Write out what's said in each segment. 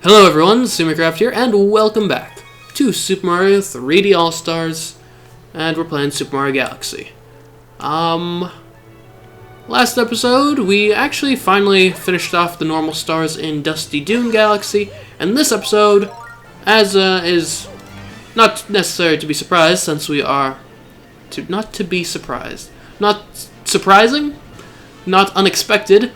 Hello everyone, CMeeCraft here, and welcome back to Super Mario 3D All-Stars, and we're playing Super Mario Galaxy. Last episode, we actually finally finished off the normal stars in Dusty Dune Galaxy, and this episode, as is not necessary to be surprised, since we are not surprising, not unexpected,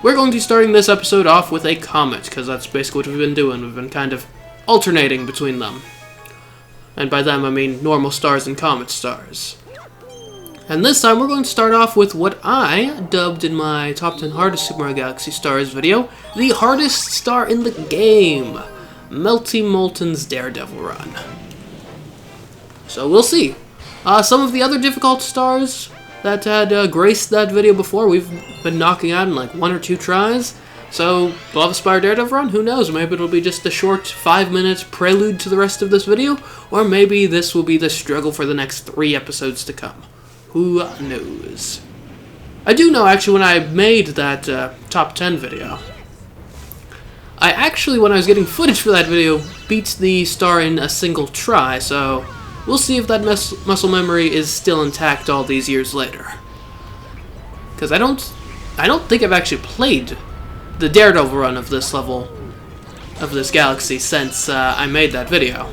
we're going to be starting this episode off with a comet, because that's basically what we've been doing. We've been kind of alternating between them. And by them, I mean normal stars and comet stars. And this time, we're going to start off with what I dubbed in my Top 10 Hardest Super Mario Galaxy Stars video, the hardest star in the game, Melty Molten's Daredevil Run. So we'll see. Some of the other difficult stars that had graced that video before, we've been knocking out in like 1 or 2 tries. So, Lava Spire Daredevil Run, who knows, maybe it'll be just a short 5-minute prelude to the rest of this video, or maybe this will be the struggle for the next 3 episodes to come. Who knows? I do know, actually, when I made that top 10 video, I actually, when I was getting footage for that video, beat the star in a single try, so we'll see if that muscle memory is still intact all these years later. Because I don't think I've actually played the Daredevil run of this level, of this galaxy, since I made that video.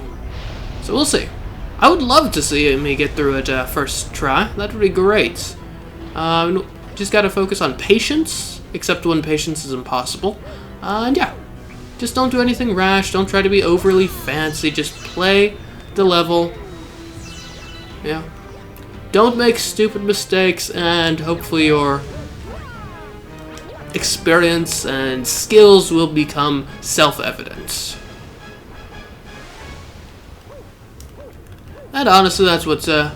So we'll see. I would love to see me get through it first try. That would be great. Just gotta focus on patience, except when patience is impossible. And yeah, just don't do anything rash, don't try to be overly fancy, just play the level. Yeah. Don't make stupid mistakes, and hopefully your experience and skills will become self-evident. And honestly, that's what my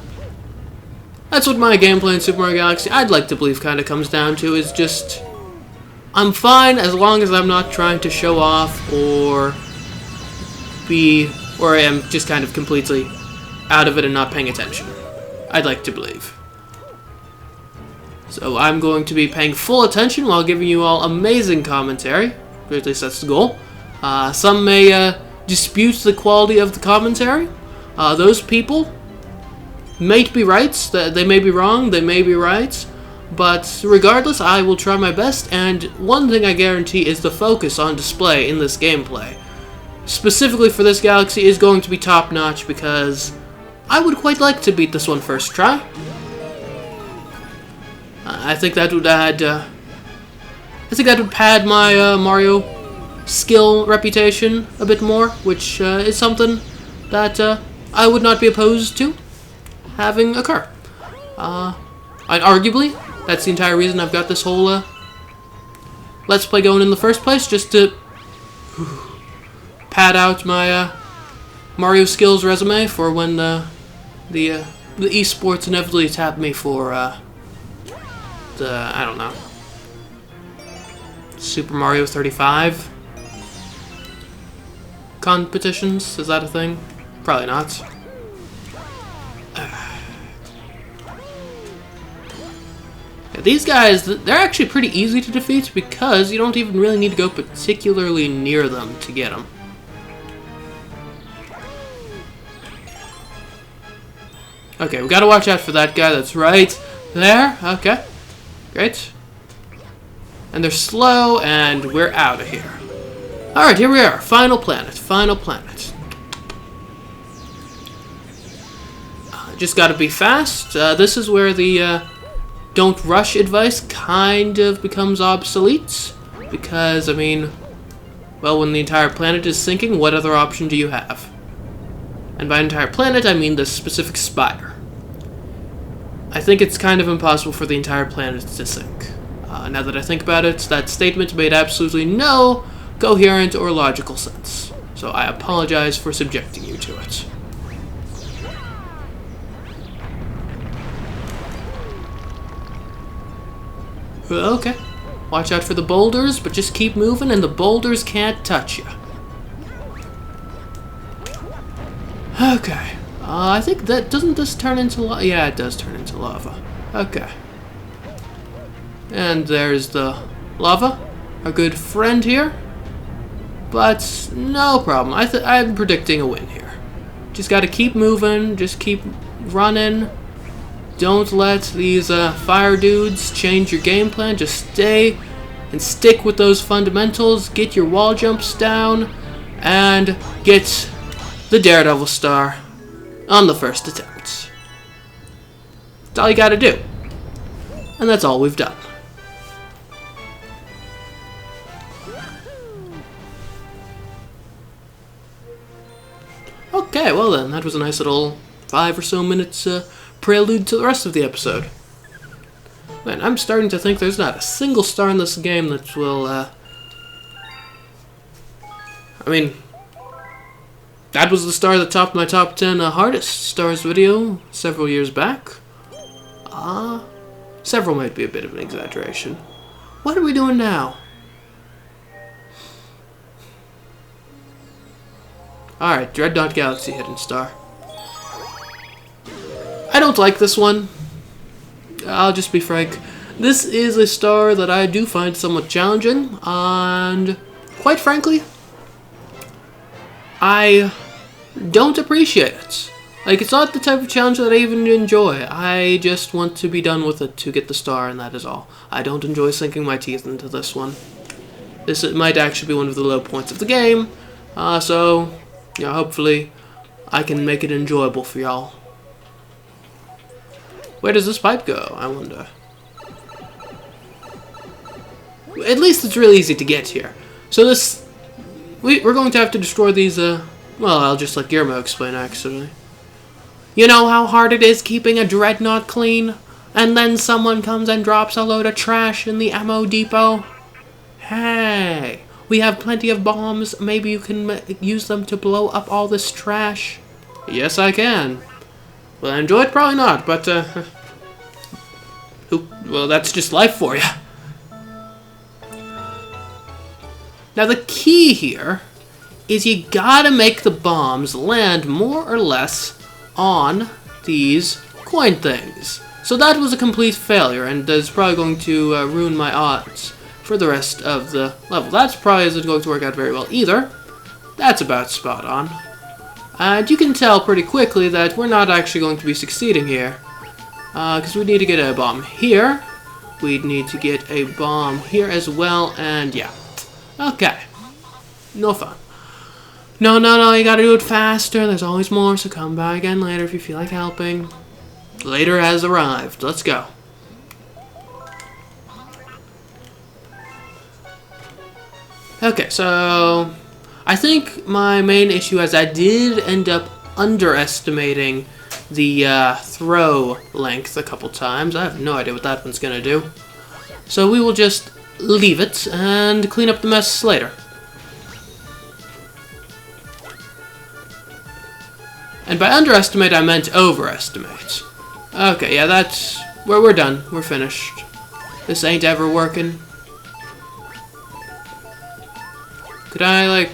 gameplay in Super Mario Galaxy, I'd like to believe, kind of comes down to, is just I'm fine as long as I'm not trying to show off or I am just kind of completely out of it and not paying attention. I'd like to believe. So I'm going to be paying full attention while giving you all amazing commentary. Or at least that's the goal. Some may dispute the quality of the commentary. Those people may be right. They may be wrong. They may be right. But regardless, I will try my best. And one thing I guarantee is the focus on display in this gameplay, specifically for this galaxy, is going to be top-notch, because I would quite like to beat this one first try. I think that would add. I think that would pad my Mario skill reputation a bit more, which is something that I would not be opposed to having occur. And arguably, that's the entire reason I've got this whole Let's Play going in the first place, just to pad out my Mario skills resume for when the esports inevitably tap me for I don't know, Super Mario 35 competitions. Is that a thing? Probably not. Yeah, these guys, they're actually pretty easy to defeat, because you don't even really need to go particularly near them to get them. Okay, we gotta watch out for that guy that's right there. Okay, great. And they're slow, and we're out of here. Alright, here we are. Final planet. Final planet. Just gotta be fast. This is where the don't rush advice kind of becomes obsolete. Because, I mean, well, when the entire planet is sinking, what other option do you have? And by entire planet, I mean the specific spire. I think it's kind of impossible for the entire planet to sink. Now that I think about it, that statement made absolutely no coherent or logical sense. So I apologize for subjecting you to it. Okay. Watch out for the boulders, but just keep moving and the boulders can't touch you. Okay. I think that, doesn't this turn into lava? Yeah, it does turn into lava. Okay. And there's the lava, our good friend here. But no problem. I'm predicting a win here. Just got to keep moving. Just keep running. Don't let these fire dudes change your game plan. Just stay and stick with those fundamentals. Get your wall jumps down. And get the Daredevil star on the first attempt. That's all you got to do. And that's all we've done. Okay, well then, that was a nice little 5 or so minutes prelude to the rest of the episode. Man, I'm starting to think there's not a single star in this game that will, I mean, that was the star that topped my top 10 hardest stars video several years back. Several might be a bit of an exaggeration. What are we doing now? Alright, Dreadnought Galaxy Hidden Star. I don't like this one. I'll just be frank. This is a star that I do find somewhat challenging, and quite frankly, I don't appreciate it. Like, it's not the type of challenge that I even enjoy. I just want to be done with it to get the star, and that is all. I don't enjoy sinking my teeth into this one. This might actually be one of the low points of the game, so, yeah, hopefully I can make it enjoyable for y'all. Where does this pipe go, I wonder? At least it's really easy to get here. So this... We're going to have to destroy these, well, I'll just let Guillermo explain, actually. You know how hard it is keeping a dreadnought clean? And then someone comes and drops a load of trash in the ammo depot? Hey, we have plenty of bombs. Maybe you can use them to blow up all this trash. Yes, I can. Will I enjoy it? Probably not, but, well, that's just life for you. Now, the key here is you gotta make the bombs land more or less on these coin things. So that was a complete failure, and is probably going to ruin my odds for the rest of the level. That's probably isn't going to work out very well either. That's about spot on. And you can tell pretty quickly that we're not actually going to be succeeding here. Because we need to get a bomb here. We'd need to get a bomb here as well, and yeah. Okay. No fun. No, you gotta do it faster. There's always more, so come by again later if you feel like helping. Later has arrived. Let's go. Okay, so I think my main issue is I did end up underestimating the throw length a couple times. I have no idea what that one's gonna do. So we will just leave it and clean up the mess later. And by underestimate, I meant overestimate. Okay, yeah, that's... we're done. We're finished. This ain't ever working. Could I, like...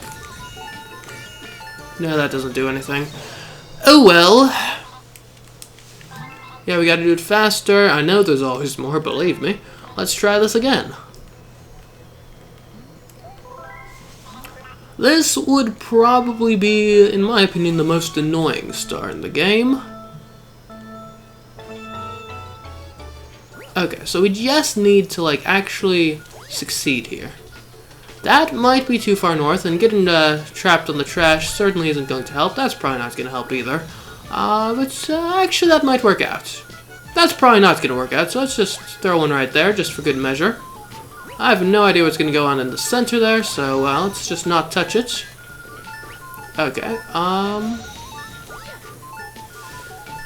No, that doesn't do anything. Oh, well. Yeah, we gotta do it faster. I know there's always more, believe me. Let's try this again. This would probably be, in my opinion, the most annoying star in the game. Okay, so we just need to, like, actually succeed here. That might be too far north, and getting trapped on the trash certainly isn't going to help. That's probably not going to help either. But actually that might work out. That's probably not going to work out, so let's just throw one right there, just for good measure. I have no idea what's going to go on in the center there, so let's just not touch it. Okay,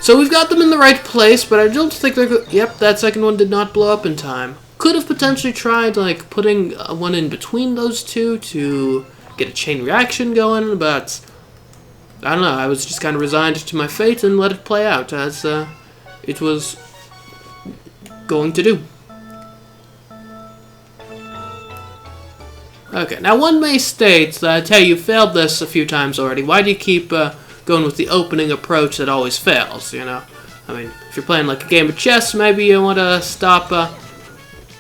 so we've got them in the right place, but I don't think they're yep, that second one did not blow up in time. Could have potentially tried, like, putting one in between those two to get a chain reaction going, but I don't know, I was just kind of resigned to my fate and let it play out as it was going to do. Okay, now one may state that, hey, you failed this a few times already. Why do you keep going with the opening approach that always fails, you know? I mean, if you're playing like a game of chess, maybe you want to stop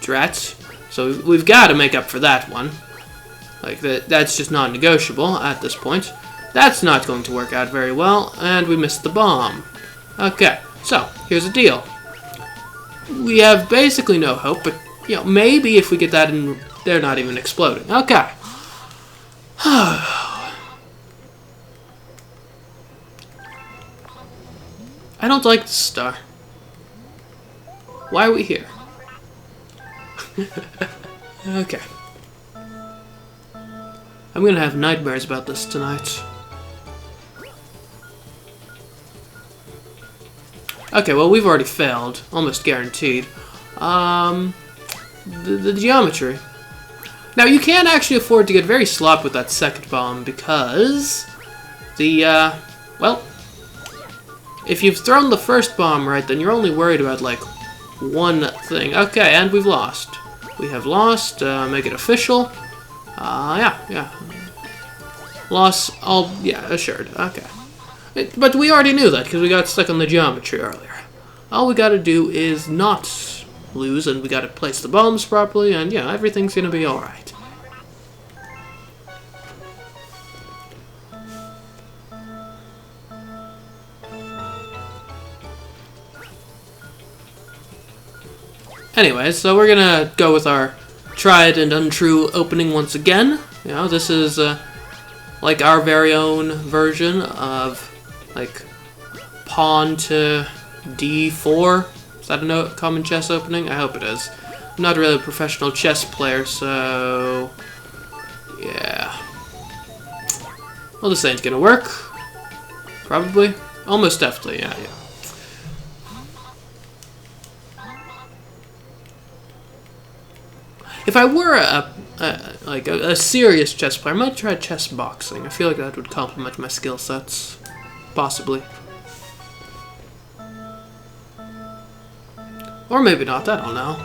drats. So we've got to make up for that one. Like, that's just non-negotiable at this point. That's not going to work out very well, and we missed the bomb. Okay, so, here's the deal. We have basically no hope, but, you know, maybe if we get that in, they're not even exploding. Okay. I don't like this star. Why are we here? Okay. I'm gonna have nightmares about this tonight. Okay, well, we've already failed. Almost guaranteed. The geometry. Now, you can't actually afford to get very sloppy with that second bomb because well, if you've thrown the first bomb right, then you're only worried about, like, one thing. Okay, and we've lost. We have lost. Make it official. Yeah. Loss, assured. Okay. But we already knew that, because we got stuck on the geometry earlier. All we gotta do is not lose, and we gotta place the bombs properly, and yeah, everything's gonna be alright. Anyways, so we're gonna go with our tried and untrue opening once again. You know, this is like our very own version of like pawn to d4. Is that a common chess opening? I hope it is. I'm not really a professional chess player, so yeah. Well, this ain't gonna work. Probably. Almost definitely, yeah. If I were a serious chess player, I might try chess boxing. I feel like that would complement my skill sets. Possibly. Or maybe not, I don't know.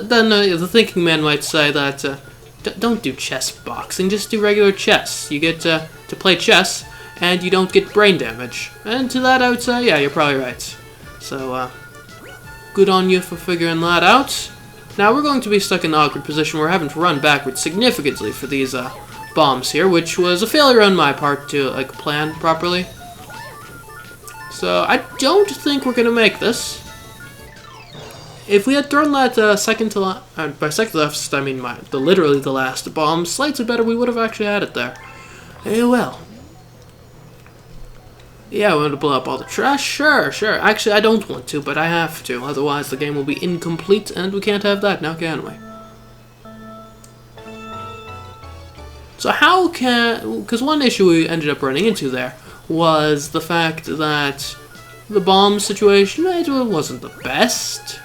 Then the thinking man might say that don't do chess boxing, just do regular chess. You get to play chess, and you don't get brain damage. And to that I would say, yeah, you're probably right. So, good on you for figuring that out. Now we're going to be stuck in an awkward position where we're having to run backwards significantly for these bombs here, which was a failure on my part to like plan properly. So I don't think we're gonna make this. If we had thrown that second to last, by second to last, I mean literally the last bomb slightly better, we would have actually had it there. Well. Yeah, we want to blow up all the trash? Sure. Actually, I don't want to, but I have to. Otherwise, the game will be incomplete, and we can't have that now, can we? So how can... Because one issue we ended up running into there was the fact that the bomb situation, it wasn't the best.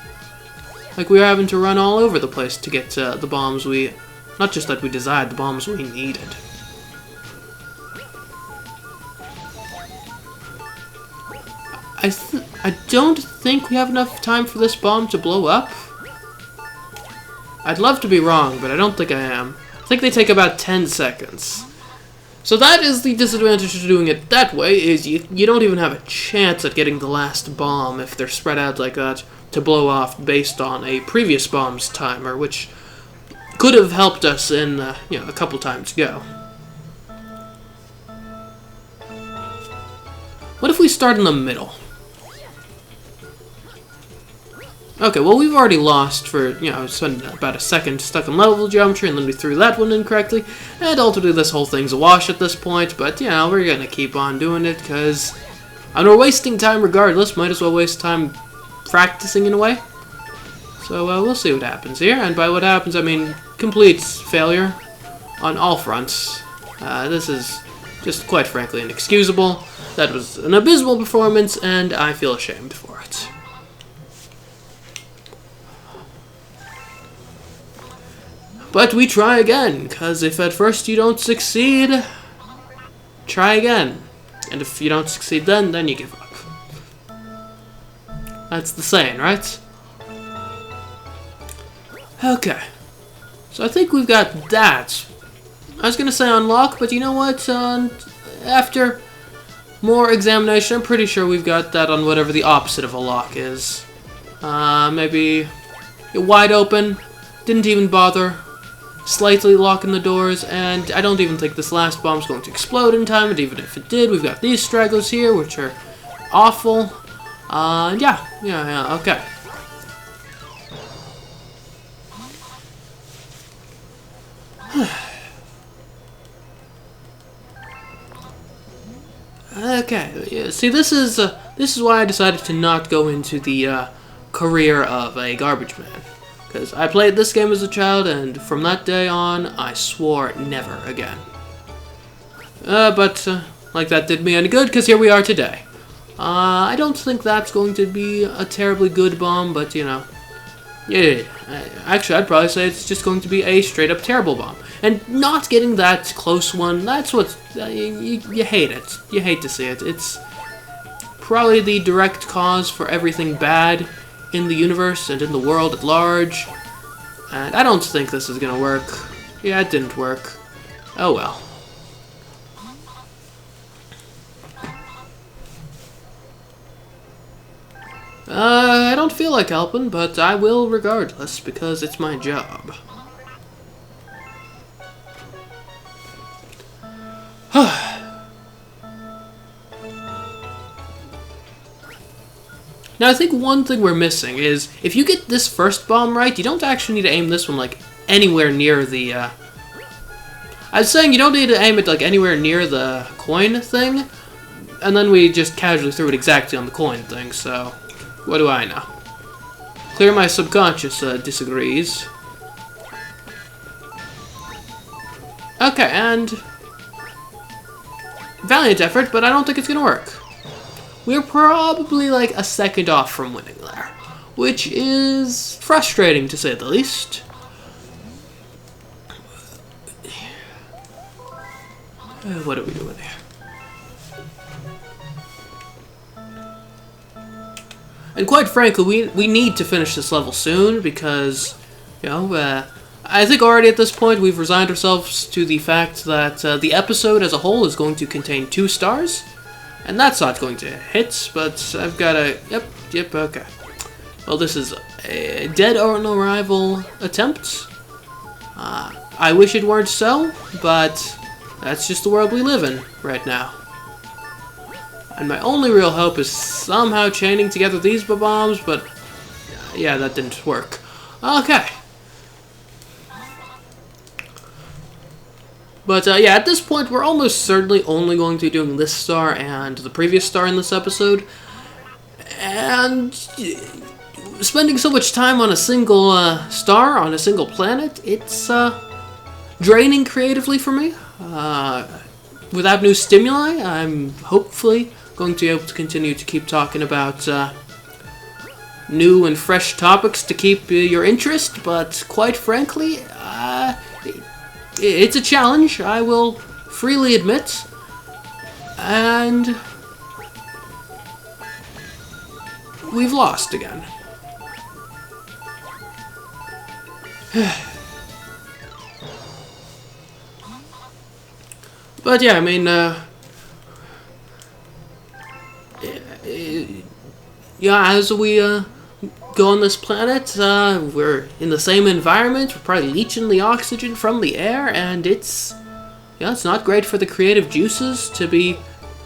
Like, we were having to run all over the place to get the bombs we... Not just that we desired, the bombs we needed. I don't think we have enough time for this bomb to blow up. I'd love to be wrong, but I don't think I am. I think they take about 10 seconds. So that is the disadvantage of doing it that way, is you don't even have a chance at getting the last bomb if they're spread out like that to blow off based on a previous bomb's timer, which could have helped us in, a couple times ago. What if we start in the middle? Okay, well, we've already lost for, spent about a second stuck in level geometry, and then we threw that one incorrectly, and ultimately this whole thing's a wash at this point, but, we're gonna keep on doing it, because we're wasting time regardless, might as well waste time practicing in a way. So, we'll see what happens here, and by what happens, I mean complete failure on all fronts. This is just, quite frankly, inexcusable. That was an abysmal performance, and I feel ashamed for it. But we try again, because if at first you don't succeed, try again. And if you don't succeed then you give up. That's the saying, right? Okay. So I think we've got that. I was going to say unlock, but you know what? After more examination, I'm pretty sure we've got that on whatever the opposite of a lock is. Maybe wide open, didn't even bother. slightly locking the doors, and I don't even think this last bomb's going to explode in time, and even if it did, we've got these stragglers here, which are awful. Yeah, okay. Okay, yeah, see, this is why I decided to not go into the career of a garbage man. Because I played this game as a child, and from that day on, I swore never again. But like that did me any good, because here we are today. I don't think that's going to be a terribly good bomb, but, you know. Yeah, actually, I'd probably say it's just going to be a straight-up terrible bomb. And not getting that close one, that's what... you hate it. You hate to see it. It's probably the direct cause for everything bad in the universe and in the world at large. And I don't think this is gonna work. Yeah, it didn't work. Oh well. I don't feel like helping, but I will regardless, because it's my job. Now, I think one thing we're missing is, if you get this first bomb right, you don't actually need to aim this one, like, anywhere near the, I was saying you don't need to aim it, like, anywhere near the coin thing, and then we just casually threw it exactly on the coin thing, so what do I know? Clear my subconscious disagrees. Okay, and valiant effort, but I don't think it's gonna work. We're probably like a second off from winning there, which is frustrating to say the least. What are we doing here? And quite frankly, we need to finish this level soon because, you know, I think already at this point we've resigned ourselves to the fact that the episode as a whole is going to contain 2 stars. And that's not going to hit, but I've got a... Yep, okay. Well, this is a dead on arrival attempt. I wish it weren't so, but that's just the world we live in right now. And my only real hope is somehow chaining together these bombs, but yeah, that didn't work. Okay. But yeah, at this point, we're almost certainly only going to be doing this star and the previous star in this episode. And spending so much time on a single star, on a single planet, it's draining creatively for me. Without new stimuli, I'm hopefully going to be able to continue to keep talking about new and fresh topics to keep your interest, but quite frankly, it's a challenge, I will freely admit, and we've lost again. But yeah, I mean, yeah, as we go on this planet, we're in the same environment, we're probably leaching the oxygen from the air, and it's not great for the creative juices to be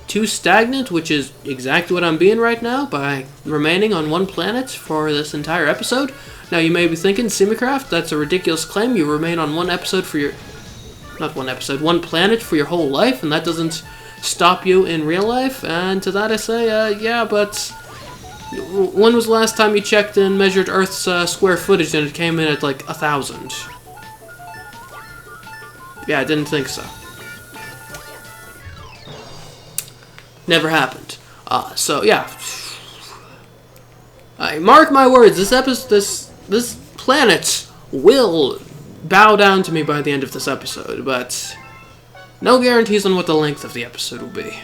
too stagnant, which is exactly what I'm being right now by remaining on one planet for this entire episode. Now you may be thinking, CMeeCraft, that's a ridiculous claim. You remain on one episode for your... not one episode, one planet for your whole life, and that doesn't stop you in real life. And to that I say, yeah, but when was the last time you checked and measured Earth's square footage and it came in at like 1,000? Yeah, I didn't think so. Never happened. So yeah, I mark my words. This planet will bow down to me by the end of this episode, but no guarantees on what the length of the episode will be.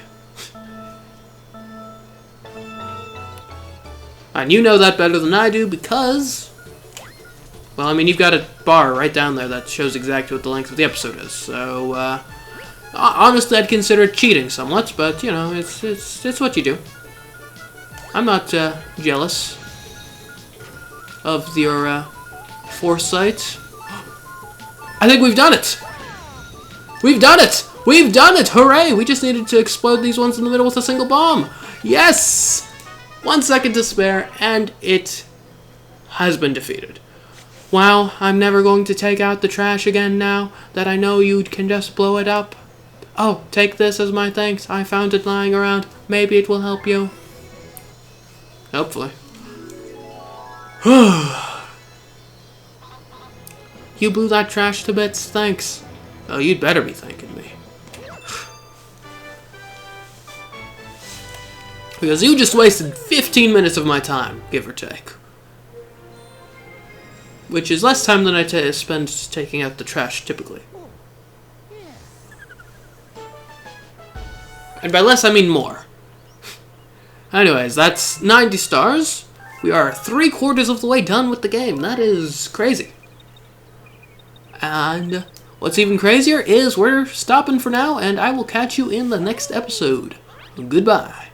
And you know that better than I do because, well, I mean, you've got a bar right down there that shows exactly what the length of the episode is. So, honestly, I'd consider it cheating somewhat, but, you know, it's what you do. I'm not jealous of your foresight. I think we've done it! We've done it! We've done it! Hooray! We just needed to explode these ones in the middle with a single bomb. Yes! 1 second to spare, and it has been defeated. Wow, I'm never going to take out the trash again now that I know you can just blow it up. Oh, take this as my thanks. I found it lying around. Maybe it will help you. Hopefully. You blew that trash to bits. Thanks. Oh, you'd better be thanking me. Because you just wasted 15 minutes of my time, give or take. Which is less time than I spend taking out the trash, typically. And by less, I mean more. Anyways, that's 90 stars. We are 3/4 of the way done with the game. That is crazy. And what's even crazier is we're stopping for now, and I will catch you in the next episode. Goodbye.